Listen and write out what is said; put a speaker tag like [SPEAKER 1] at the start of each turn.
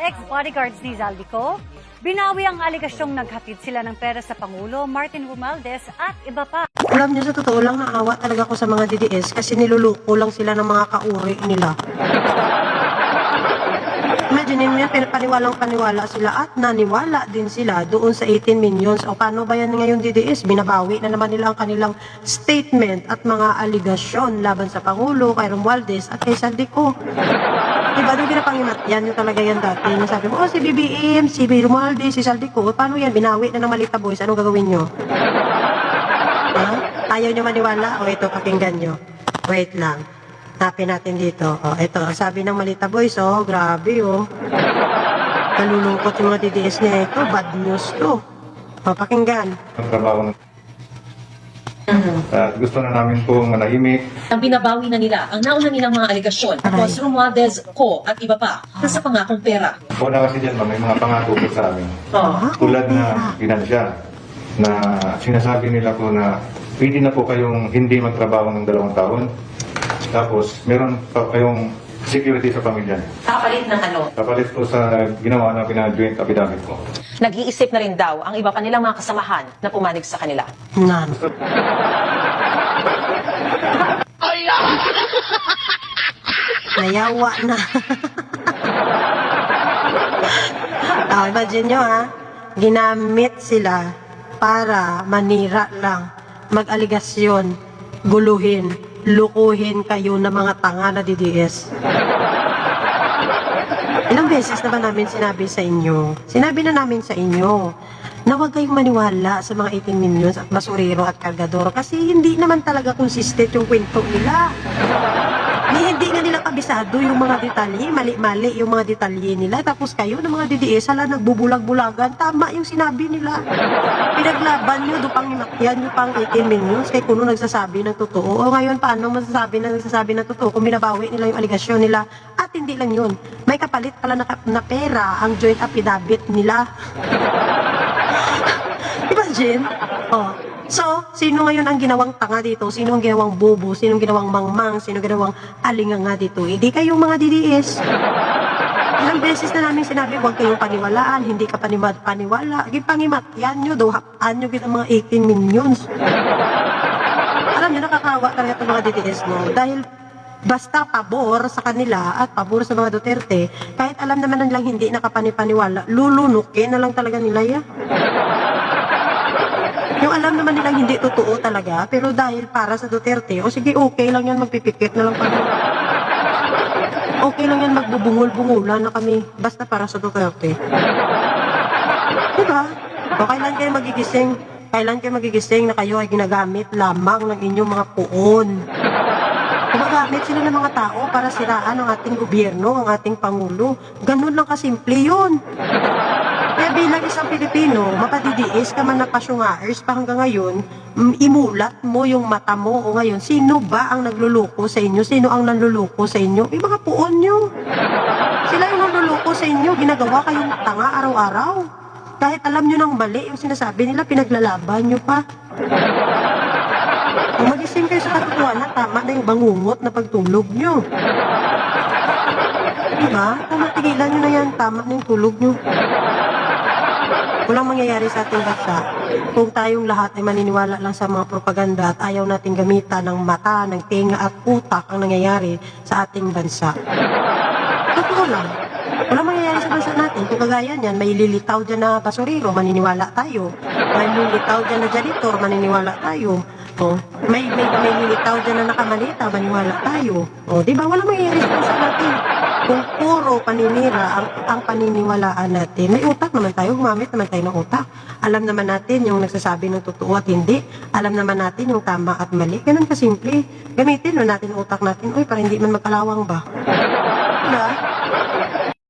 [SPEAKER 1] ex-bodyguards ni Zaldico, binawi ang aligasyong naghatid sila ng pera sa Pangulo Martin Romualdez at iba pa.
[SPEAKER 2] Alam niyo, sa totoo lang, naawa talaga ako sa mga DDS kasi niluluko lang sila ng mga kauri nila. Imagine mo yan, paniwalang-paniwala sila at naniwala din sila doon sa 18 minions. O paano ba yan ngayon DDS? Binabawi na naman nila ang kanilang statement at mga aligasyon laban sa Pangulo, kay Romualdez at kay Zaldico. Diba nung pinapangimat yan, yung talaga yan dati. Yung sabi mo, si BBM, si Romualdez, si Zaldico, paano yan? Binawi na ng Malita Boys, anong gagawin nyo? Ha? Ayaw nyo maniwala? O ito, pakinggan nyo. Wait lang. Tapin natin dito. O, ito, sabi ng Malita Boys, oh, grabe, oh. Nalulungkot yung mga DDS niya ito. Bad news to. O, pakinggan.
[SPEAKER 3] Ang trabaho ng gusto na namin pong manahimik.
[SPEAKER 4] Ang binabawi na nila ang nauna nilang mga aligasyon, tapos Romualdez, Co at iba pa, sa pangakong pera.
[SPEAKER 3] Una kasi dyan, may mga pangako po sa amin. Tulad na pinansya, na sinasabi nila po na pwede na po kayong hindi magtrabaho ng 2 taon. Tapos, meron pa kayong security sa pamilya.
[SPEAKER 4] Kapalit ng ano?
[SPEAKER 3] Kapalit po sa ginawa na pina-joint affidavit ko.
[SPEAKER 4] Nag-iisip na rin daw ang iba pa nilang mga kasamahan na pumanig sa kanila.
[SPEAKER 2] Nan. Nayawa na. Imagine nyo ha, ginamit sila para manira lang, mag-aligasyon, guluhin, lukuhin kayo ng mga tanga na DDS. Ilang beses na ba namin sinabi sa inyo? Sinabi na namin sa inyo na huwag kayong maniwala sa mga 18 minions at basurero at kargador kasi hindi naman talaga consistent yung kwento nila. Hindi nga nila kabisado yung mga detalye, mali-mali yung mga detalye nila. Tapos kayo ng mga DDS, hala, nagbubulag-bulagan. Tama yung sinabi nila. Pinaglaban nyo, dupang imakyan nyo pang 18 minions kay kuno nagsasabi ng totoo. O ngayon, paano masasabi na nagsasabi ng totoo kung binabawi nila yung aligasyon nila? At hindi lang yun. May kapalit pala na pera ang joint affidavit nila. Imagine? Oh. So, sino ngayon ang ginawang tanga dito? Sino ang ginawang bobo? Sino ang ginawang mangmang? Sino ang ginawang alinganga dito? Hindi kayong mga DDS. Ilang beses na namin sinabi, huwag kayong paniwalaan, hindi ka paniwala. Gipangimatyan nyo, dohaan nyo ang mga 18 minions. Alam nyo, nakakawa talaga itong mga DDS mo. Dahil basta pabor sa kanila at pabor sa mga Duterte, kahit alam naman nilang hindi nakapanipaniwala, lulunukin na lang talaga nila yan. Yung alam naman nilang hindi totoo talaga, pero dahil para sa Duterte, o sige, okay lang yan, magpipikit na lang kami. Okay lang yan, magbubungol-bungulan na kami, basta para sa Duterte. Diba? O kailan kayo magigising? Kailan kayo magigising na kayo ay ginagamit lamang ng inyong mga puon? Gumagamit sila ng mga tao para siraan ang ating gobyerno, ang ating Pangulo. Ganun lang kasimple yun. Kaya bilang isang Pilipino, mapadidiis ka man na pasyungaers pa hanggang ngayon, imulat mo yung mata mo o ngayon, sino ba ang nagluluko sa inyo? Sino ang nanluluko sa inyo? Yung mga puon nyo. Sila yung nanluluko sa inyo, ginagawa kayong tanga araw-araw. Kahit alam nyo ng mali, yung sinasabi nila, pinaglalaban nyo pa. Kung magising kayo sa katotohanan, tama na yung bangungot na pagtulog nyo. Diba? Tama, tigilan nyo na yan, tama na yung tulog nyo. Walang mangyayari sa ating bansa kung tayong lahat ay maniniwala lang sa mga propaganda at ayaw natin gamitan ng mata, ng tenga at utak ang nangyayari sa ating bansa. Totoo lang. Walang mangyayari sa bansa natin. Kung kagaya niyan, may lilitaw dyan na basurero, maniniwala tayo. May lilitaw dyan na janitor, maniniwala tayo. O, may lilitaw dyan na nakamalita, maniwala tayo. O, di ba? Walang mangyayari sa bansa natin. Kung puro paninira ang paniniwalaan natin, may utak naman tayo, gumamit naman tayo ng utak. Alam naman natin yung nagsasabi ng totoo at hindi. Alam naman natin yung tama at mali. Ganun kasimple. Gamitin natin ang utak natin, para hindi man magkalawang ba? Diba?